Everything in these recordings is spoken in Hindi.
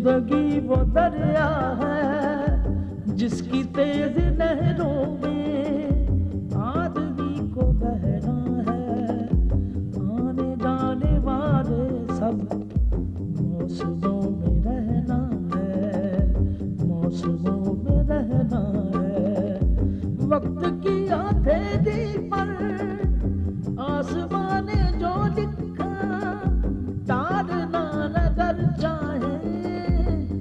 जिंदगी वो दरिया है जिसकी तेज लहरों में आदमी को बहना है। आने जाने वाले सब मौसमों में रहना है, मौसमों में रहना है। वक्त की हथेली पर आसमान ने जो लिखा तारना नजर चाहे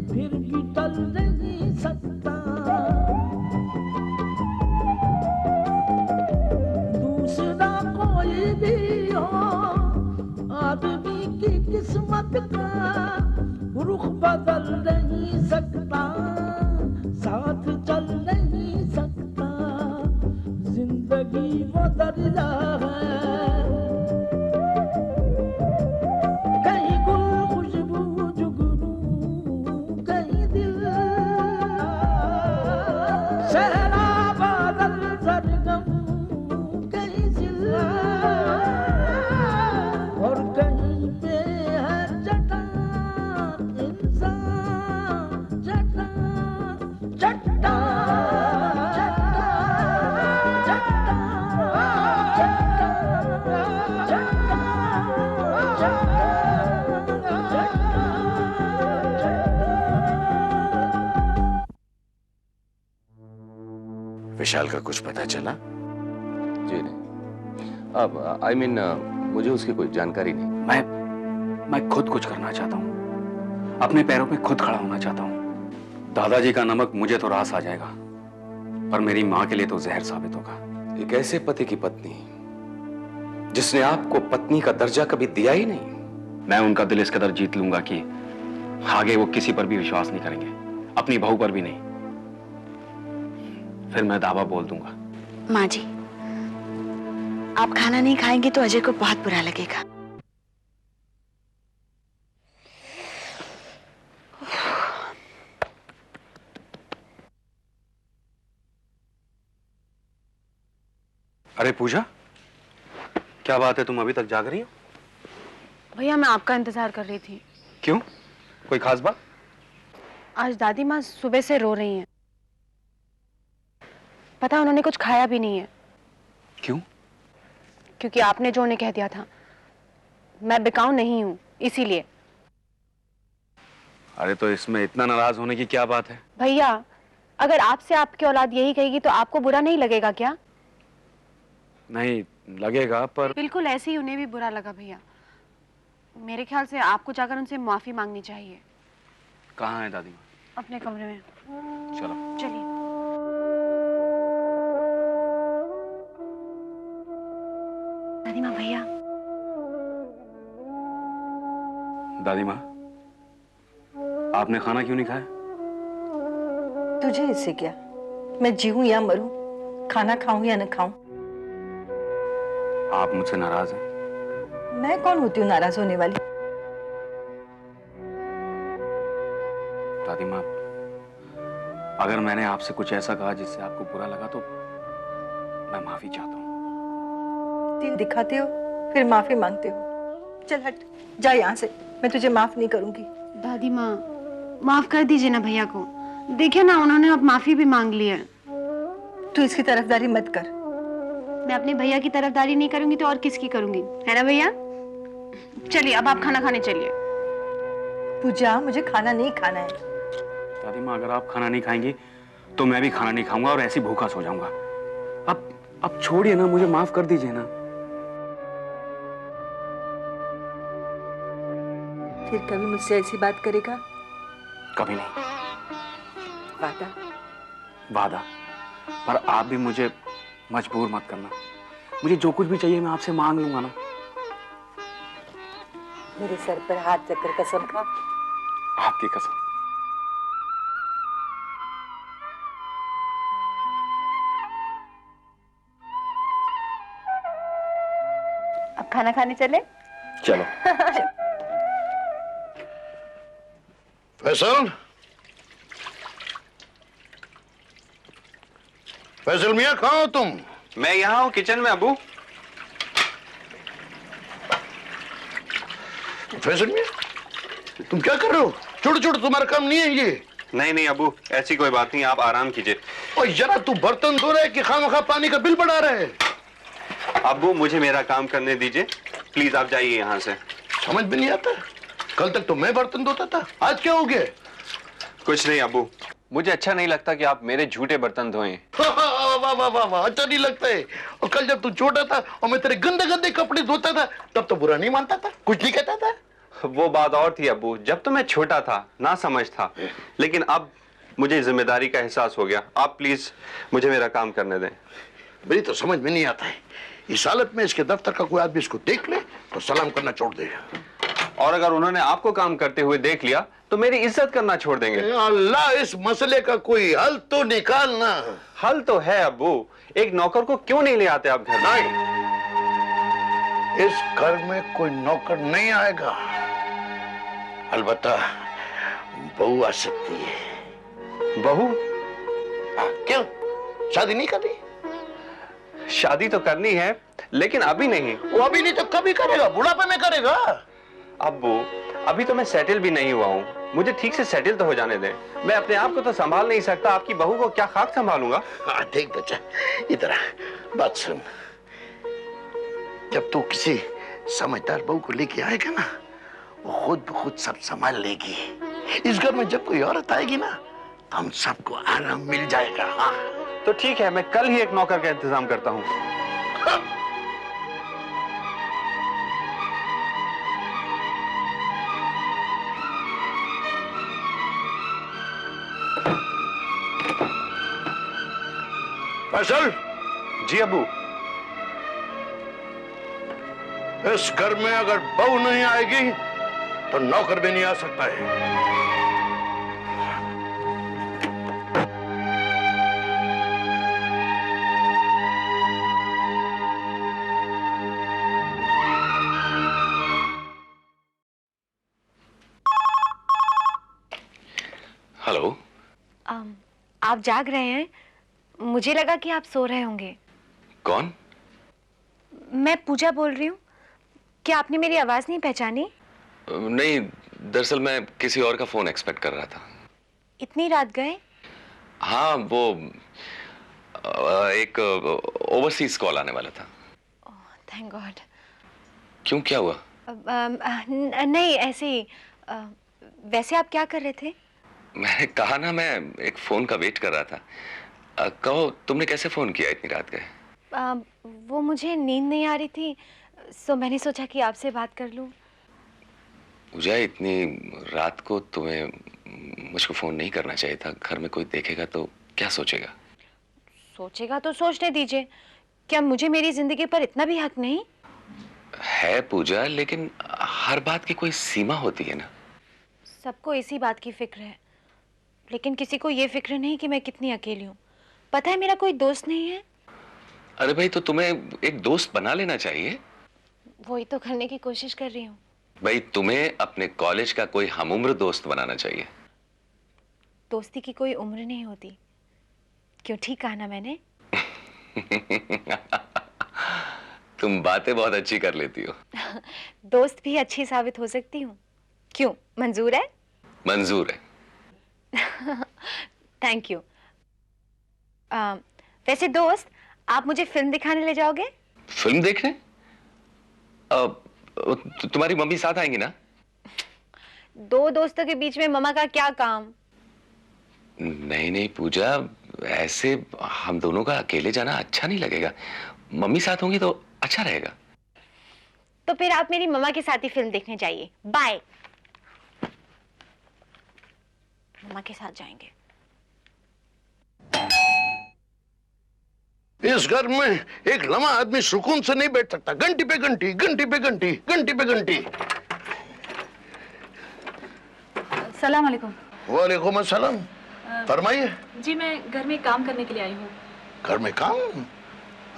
फिर भी टल नहीं सकता। दूसरा कोई भी हो आदमी की किस्मत का रुख बदल नहीं सकता, साथ चल नहीं सकता। जिंदगी वो दरिया है, कहीं गुल खुशबू जुगनू, कहीं दिल सहरा बादल सरगम, कहीं जिला और कहीं पे है चट्टान इंसान, चट्टान चट्टान। विशाल का कुछ पता चला? जी नहीं। अब मुझे उसकी कोई जानकारी नहीं। मैं खुद कुछ करना चाहता हूँ, अपने पैरों पे खुद खड़ा होना चाहता हूँ। दादाजी का नमक मुझे तो रास आ जाएगा, पर मेरी माँ के लिए तो जहर साबित होगा। एक ऐसे पति की पत्नी जिसने आपको पत्नी का दर्जा कभी दिया ही नहीं। मैं उनका दिल इस कदर जीत लूंगा कि आगे वो किसी पर भी विश्वास नहीं करेंगे, अपनी बहू पर भी नहीं। फिर मैं दावा बोल दूंगा। माँ जी, आप खाना नहीं खाएंगे तो अजय को बहुत बुरा लगेगा। अरे पूजा, क्या बात है, तुम अभी तक जाग रही हो? भैया मैं आपका इंतजार कर रही थी। क्यों, कोई खास बात? आज दादी माँ सुबह से रो रही हैं। पता उन्होंने कुछ खाया भी नहीं है। क्यों? क्योंकि आपने जो उन्हें कह दिया था, मैं बिकाऊ नहीं हूं, इसीलिए। अरे तो इसमें इतना नाराज होने की क्या बात है? भैया अगर आपसे आपकी औलाद यही कहेगी तो आपको बुरा नहीं लगेगा क्या? नहीं लगेगा, पर बिल्कुल ऐसे ही उन्हें भी बुरा लगा भैया। मेरे ख्याल से आपको जाकर उनसे माफी मांगनी चाहिए। कहाँ है दादी माँ? अपने कमरे में। चलो चलिए। दादी माँ, भैया। दादी माँ, आपने खाना क्यों नहीं खाया? तुझे इससे क्या, मैं जीऊं या मरूं, खाना खाऊं या न खाऊं। आप मुझसे नाराज हैं? मैं कौन होती हूँ नाराज होने वाली? दादी माँ, अगर मैंने आपसे कुछ ऐसा कहा जिससे आपको बुरा लगा तो मैं माफी चाहता हूँ। दिल दिखाते हो फिर माफी मांगते हो। चल हट, जा यहाँ से, मैं तुझे माफ नहीं करूंगी। दादी माँ माफ कर दीजिए ना भैया को। देखिए ना, उन्होंने अब माफी भी मांग ली है। तू इसकी तरफदारी मत कर। मैं अपने भैया की तरफदारी नहीं करूंगी तो और किसकी करूंगी, है ना भैया? चलिए अब आप खाना खाने चलिए। पूजा, मुझे खाना नहीं खाना है। दादी माँ, अगर आप खाना नहीं खाएंगी तो मैं भी खाना नहीं खाऊंगा और ऐसे भूखा सो जाऊंगा। अब छोड़िए ना, मुझे माफ कर दीजिए ना। फिर कभी मुझसे ऐसी बात करेगा? कभी नहीं। वादा? वादा, पर आप भी मुझे मजबूर मत करना। मुझे जो कुछ भी चाहिए मैं आपसे मांग लूंगा ना। मेरे सर पर हाथ रखकर कसम खा। आपकी कसम। अब खाना खाने चले? चलो। फैसल, फैसल मियाँ, कहाँ हो तुम? मैं यहाँ हूँ, किचन में अबू। फैसल मियाँ, तुम क्या कर रहे हो? छोड़ छोड़, तुम्हारा काम नहीं है ये। नहीं नहीं अबू, ऐसी कोई बात नहीं, आप आराम कीजिए। और जरा तू बर्तन धो रहा है कि खामखा पानी का बिल बढ़ा रहा है? अबू मुझे मेरा काम करने दीजिए, प्लीज आप जाइए यहाँ से। समझ में नहीं आता, कल तक तो मैं बर्तन धोता था, आज क्या हो गया? कुछ नहीं अबू, मुझे अच्छा नहीं लगता कि आप मेरे झूठे बर्तन धोएं। वाह वाह वाह वाह, अच्छा नहीं लगता है। और कल जब तू छोटा था और मैं तेरे गंदे गंदे कपड़े धोता था तब तो बुरा नहीं मानता था, कुछ नहीं कहता था। वो बात और थी अबू, जब तो मैं छोटा था, ना समझ था, लेकिन अब मुझे जिम्मेदारी का एहसास हो गया। आप प्लीज मुझे मेरा काम करने दें। मेरी तो समझ में नहीं आता है, इस हालत में इसके दफ्तर का कोई आदमी इसको देख ले तो सलाम करना छोड़ दे। और अगर उन्होंने आपको काम करते हुए देख लिया तो मेरी इज्जत करना छोड़ देंगे। अल्लाह, इस मसले का कोई हल तो निकालना। हल तो है अबू, एक नौकर को क्यों नहीं ले आते आप घर में? इस घर में कोई नौकर नहीं आएगा, अलबत्ता बहू आ सकती है। बहू? क्यों, शादी नहीं करनी? शादी तो करनी है, लेकिन अभी नहीं। वो अभी नहीं तो कभी करेगा, बुढ़ापे में करेगा। अब्बू अभी तो मैं सेटल भी नहीं हुआ हूँ, मुझे ठीक से सेटल तो हो जाने दें। मैं अपने आप को तो संभाल नहीं सकता, आपकी बहू को क्या खाक संभालूंगा? हाँ ठीक बच्चा, इधर आ, बात सुन। जब तू किसी समझदार बहू को लेके आएगा ना, वो खुद ब खुद सब संभाल लेगी। इस घर में जब कोई औरत आएगी ना तो हम सबको आराम मिल जाएगा। हाँ तो ठीक है, मैं कल ही एक नौकर का इंतजाम करता हूँ। हाँ। फैसल। जी अबू। इस घर में अगर बहू नहीं आएगी तो नौकर भी नहीं आ सकता है। हेलो। आप जाग रहे हैं? मुझे लगा कि आप सो रहे होंगे। कौन? मैं पूजा बोल रही हूँ। क्या आपने मेरी आवाज नहीं पहचानी? नहीं, दरअसल मैं किसी और का फोन एक्सपेक्ट कर रहा था। इतनी रात गए? हाँ, वो एक ओवरसीज कॉल आने वाला था। Thank God. क्यों, क्या हुआ? नहीं, ऐसे ही। वैसे आप क्या कर रहे थे? मैंने कहा ना, मैं एक फोन का वेट कर रहा था। कहो, तुमने कैसे फोन किया इतनी रात गए? वो मुझे नींद नहीं आ रही थी, सो मैंने सोचा कि आपसे बात कर लूं। पूजा, इतनी रात को तुम्हें मुझको फोन नहीं करना चाहिए था। घर में कोई देखेगा तो क्या सोचेगा? सोचेगा तो सोचने दीजिए। क्या मुझे मेरी जिंदगी पर इतना भी हक नहीं है? पूजा, लेकिन हर बात की कोई सीमा होती है ना। सबको इसी बात की फिक्र है, लेकिन किसी को ये फिक्र नहीं कि मैं कितनी अकेली हूँ। पता है, मेरा कोई दोस्त नहीं है। अरे भाई, तो तुम्हें एक दोस्त बना लेना चाहिए। वही तो करने की कोशिश कर रही हूँ। भाई, तुम्हें अपने कॉलेज का कोई हमउम्र दोस्त बनाना चाहिए। दोस्ती की कोई उम्र नहीं होती। क्यों, ठीक कहा ना मैंने? तुम बातें बहुत अच्छी कर लेती हो। दोस्त भी अच्छी साबित हो सकती हूँ। क्यों, मंजूर है? मंजूर है। Thank you. वैसे दोस्त, आप मुझे फिल्म दिखाने ले जाओगे? फिल्म देखने? तुम्हारी मम्मी साथ आएंगी ना? दो दोस्तों के बीच में मम्मा का क्या काम? नहीं नहीं पूजा, ऐसे हम दोनों का अकेले जाना अच्छा नहीं लगेगा। मम्मी साथ होंगी तो अच्छा रहेगा। तो फिर आप मेरी मम्मा के साथ ही फिल्म देखने जाइए। बाय। मम्मा के साथ जाएंगे। इस घर में एक लम्हा आदमी सुकून से नहीं बैठ सकता। घंटी पे घंटी, घंटी पे घंटी, घंटी पे घंटी। सलाम अलैकुम। वालेकुम अस्सलाम। फरमाइए। जी, मैं घर में काम करने के लिए आई हूँ। घर में काम?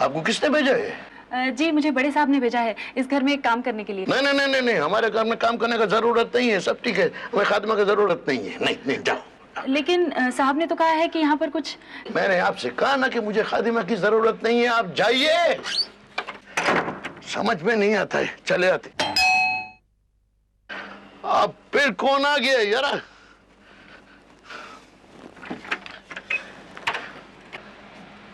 आपको किसने भेजा है? जी, मुझे बड़े साहब ने भेजा है इस घर में काम करने के लिए। नहीं नहीं नहीं नहीं, हमारे घर में काम करने का जरूरत नहीं है। सब ठीक है, हमें खादिमा की जरूरत नहीं है। नहीं नहीं, जाओ। लेकिन साहब ने तो कहा है कि यहाँ पर कुछ। मैंने आपसे कहा ना कि मुझे खादिमा की जरूरत नहीं है, आप जाइए। समझ में नहीं आता है, चले आते। अब फिर कौन आ गया यार?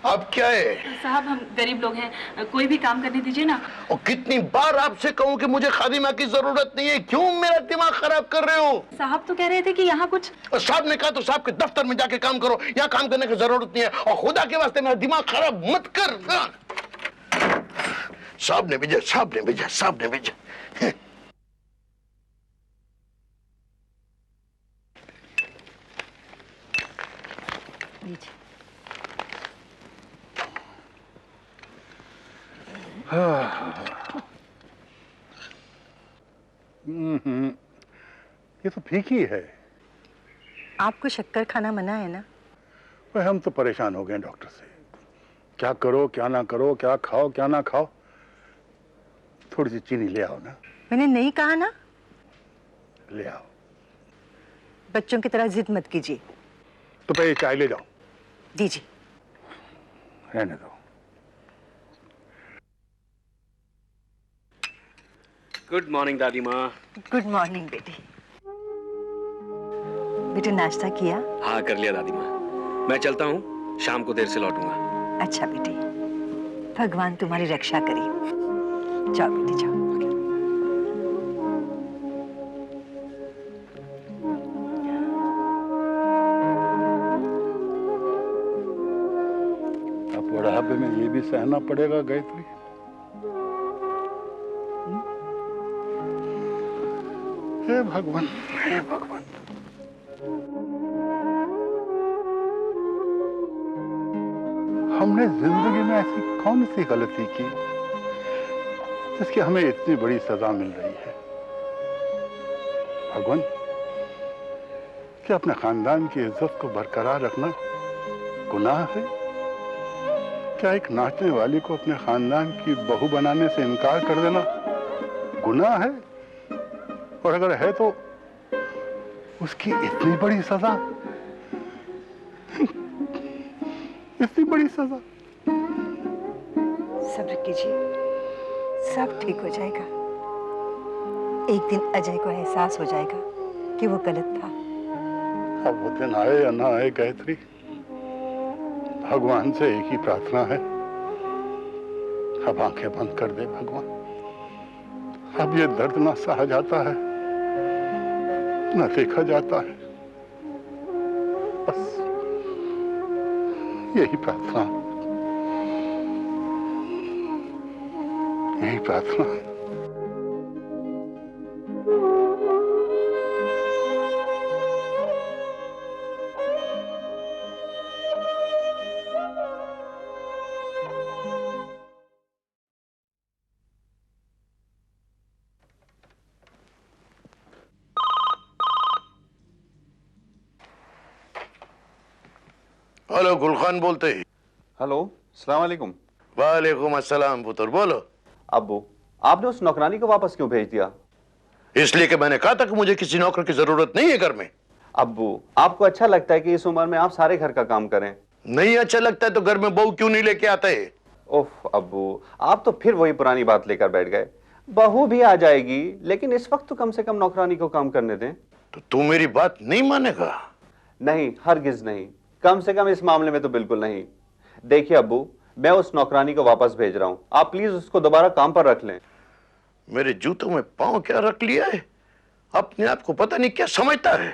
अब क्या है? साहब हम गरीब लोग हैं, कोई भी काम करने दीजिए ना। और कितनी बार आपसे कहूं कि मुझे खादिमा की जरूरत नहीं है, क्यों मेरा दिमाग खराब कर रहे हो? साहब तो कह रहे थे कि यहाँ कुछ। और साहब ने कहा तो साहब के दफ्तर में जाके काम करो, यहाँ काम करने की जरूरत नहीं है। और खुदा के वास्ते मेरा दिमाग खराब मत कर। साहब ने भेजा, साहब ने भेजा, साहब ने भेजा। ये तो फीकी है। आपको शक्कर खाना मना है ना? भाई हम तो परेशान हो गए डॉक्टर से, क्या करो क्या ना करो, क्या खाओ क्या ना खाओ। थोड़ी सी चीनी ले आओ ना। मैंने नहीं कहा ना? ले आओ। बच्चों की तरह जिद मत कीजिए। तो पहले चाय ले जाओ। दीजिए। रहने दो। गुड मॉर्निंग दादी माँ। गुड मॉर्निंग बेटी। बेटे नाश्ता किया? हाँ कर लिया दादी माँ। मैं चलता हूँ, शाम को देर से लौटूंगा। अच्छा बेटी, भगवान तुम्हारी रक्षा करे। जाओ बेटी जाओ। अब बुढ़ापे में ये भी सहना पड़ेगा गायत्री। हे भगवान, हे भगवान। हमने जिंदगी में ऐसी कौन सी गलती की जिसकी हमें इतनी बड़ी सजा मिल रही है? भगवान, क्या अपने खानदान की इज्जत को बरकरार रखना गुनाह है? क्या एक नाचने वाली को अपने खानदान की बहू बनाने से इनकार कर देना गुनाह है? और अगर है तो उसकी इतनी बड़ी सजा, इतनी बड़ी सजा। सब्र कीजिए, सब ठीक हो जाएगा। एक दिन अजय को एहसास हो जाएगा कि वो गलत था। अब वो दिन आए या ना आए गायत्री, भगवान से एक ही प्रार्थना है, अब आंखें बंद कर दे भगवान। अब ये दर्द ना सहा जाता है, ना देखा जाता है। बस यही प्रार्थना, यही प्रार्थना। हेलो, गुलखान बोलते हैं। हेलो, अस्सलाम वालेकुम। वालेकुम अस्सलाम पुत्र, बोलो। अब्बू, आपने उस नौकरानी को वापस क्यों भेज दिया? इसलिए कि मैंने कहा था कि मुझे किसी नौकर की जरूरत नहीं है घर में। अब्बू, आपको अच्छा लगता है कि इस उम्र में आप सारे घर का काम करें? नहीं अच्छा लगता है तो घर में बहू क्यों नहीं लेके आते? ओफ अब्बू, आप तो फिर वही पुरानी बात लेकर बैठ गए। बहू भी आ जाएगी, लेकिन इस वक्त तो कम से कम नौकरानी को काम करने दें। तो तू मेरी बात नहीं मानेगा? नहीं, हरगिज नहीं, कम से कम इस मामले में तो बिल्कुल नहीं। देखिए अब्बू, मैं उस नौकरानी को वापस भेज रहा हूं, आप प्लीज उसको दोबारा काम पर रख लें। मेरे जूतों में पांव क्या रख लिया है? अपने आप को पता नहीं क्या समझता है।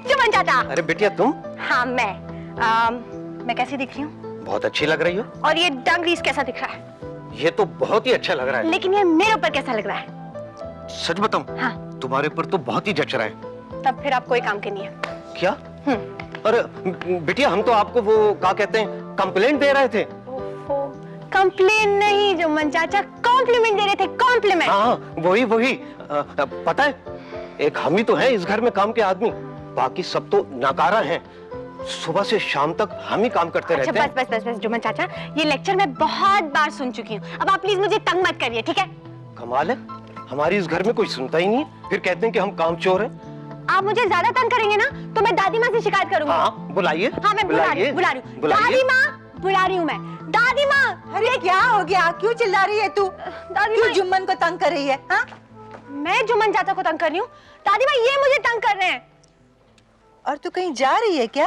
जुम्मन चाचा। अरे बिटिया तुम? हाँ मैं कैसी दिख रही हूँ? बहुत अच्छी लग रही हो। और ये डंगरीस कैसा दिख रहा है? ये तो बहुत ही अच्छा लग रहा है। लेकिन ये मेरे ऊपर कैसा लग रहा है? सच बताऊं? हाँ। तुम्हारे ऊपर तो बहुत ही जच रहा है। तब फिर आप कोई काम के नहीं है। क्या? अरे बिटिया, हम तो आपको वो क्या कहते हैं, कंप्लेंट दे रहे थे। कंप्लेन नहीं जुम्मन चाचा, कॉम्प्लीमेंट दे रहे थे, कॉम्प्लीमेंट। हाँ वही पता है, एक हम ही तो है इस घर में काम के आदमी, बाकी सब तो नाकारा हैं। सुबह से शाम तक हम ही काम करते रहते हैं। बस जुम्मन चाचा, ये लेक्चर मैं बहुत बार सुन चुकी हूँ, अब आप प्लीज मुझे तंग मत करिए, ठीक है? कमाल है, हमारी इस घर में कोई सुनता ही नहीं है, फिर कहते हैं कि हम कामचोर हैं। आप मुझे ज्यादा तंग करेंगे ना तो मैं दादी माँ से शिकायत करूंगी। हाँ बुलाइए। हाँ मैं बुला रही हूँ। दादी माँ, बुला रही हूँ मैं। दादी माँ। अरे क्या हो गया, क्यों चिल्ला रही है तू? दादी क्यों माँ, जुम्मन को तंग कर रही है? हाँ मैं जुम्मन चाचा को तंग कर रही हूँ? दादी माँ ये मुझे तंग कर रहे हैं। और तू कहीं जा रही है क्या?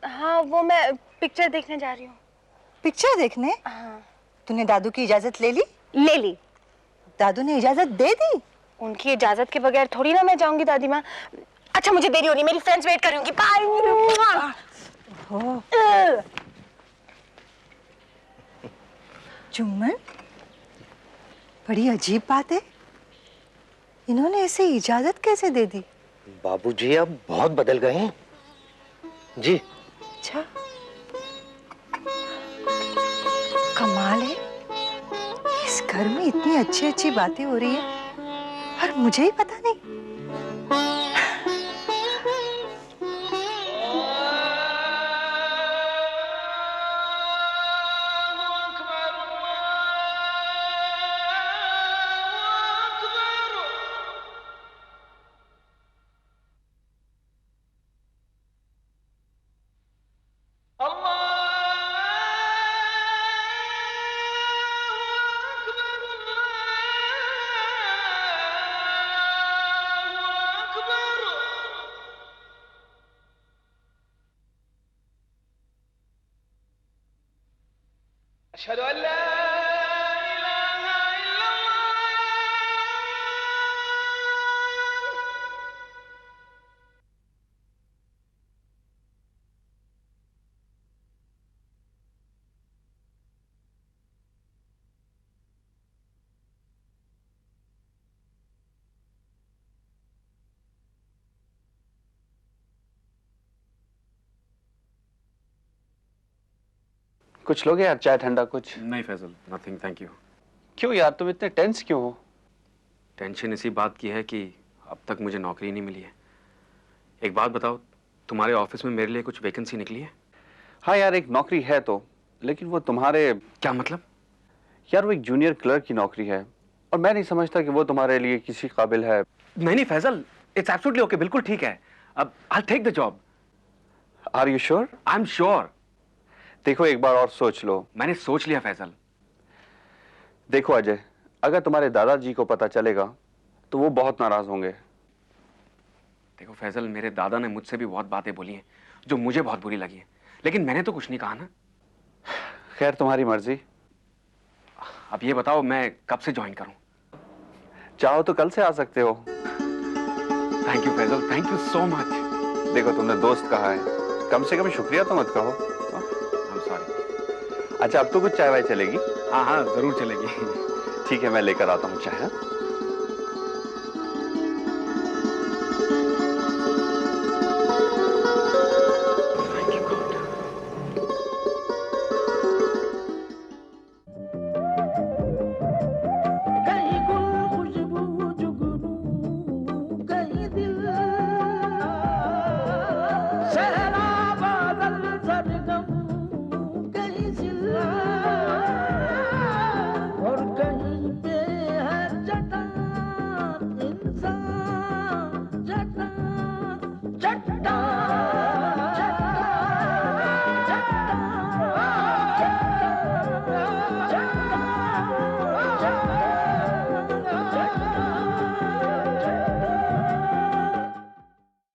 हाँ वो मैं पिक्चर देखने जा रही हूँ। पिक्चर देखने? हाँ। तूने दादू की इजाजत ले ली? ले ली। दादू ने इजाजत दे दी? उनकी इजाजत के बगैर थोड़ी ना मैं जाऊंगी दादी माँ। अच्छा मुझे देरी हो रही है, मेरी फ्रेंड्स वेट कर रही होंगी। बाय। जुम्मन, बड़ी अजीब बात है, इन्होंने इसे इजाजत कैसे दे दी? बाबूजी अब बहुत बदल गए हैं जी। अच्छा, कमाल है, इस घर में इतनी अच्छी अच्छी बातें हो रही है और मुझे ही पता नहीं। अशहदु अल्ला इलाहा इल्लल्लाह। कुछ लोगे यार, चाय ठंडा कुछ? नहीं फैजल, नथिंग थैंक यू। क्यों यार, तुम इतने टेंस क्यों हो? टेंशन इसी बात की है कि अब तक मुझे नौकरी नहीं मिली है। एक बात बताओ, तुम्हारे ऑफिस में मेरे लिए कुछ वैकेंसी निकली है? हाँ यार, एक नौकरी है तो, लेकिन वो तुम्हारे... क्या मतलब? यार वो एक जूनियर क्लर्क की नौकरी है और मैं नहीं समझता कि वो तुम्हारे लिए किसी काबिल है। नहीं फैजल, इट्स एब्सोल्युटली ओके, बिल्कुल ठीक है। अब I take the job. Are you sure? I am sure. देखो एक बार और सोच लो। मैंने सोच लिया फैजल। देखो अजय, अगर तुम्हारे दादाजी को पता चलेगा तो वो बहुत नाराज होंगे। देखो फैजल, मेरे दादा ने मुझसे भी बहुत बातें बोली हैं जो मुझे बहुत बुरी लगी हैं, लेकिन मैंने तो कुछ नहीं कहा ना। खैर तुम्हारी मर्जी। अब ये बताओ मैं कब से ज्वाइन करूं? चाहो तो कल से आ सकते हो। Thank you Faizal, thank you so much. देखो तुमने दोस्त कहा है, कम से कम शुक्रिया तो मत कहो। I'm sorry। अच्छा अब तो कुछ चाय वाय चलेगी? हाँ हाँ जरूर चलेगी। ठीक है, मैं लेकर आता हूँ चाय।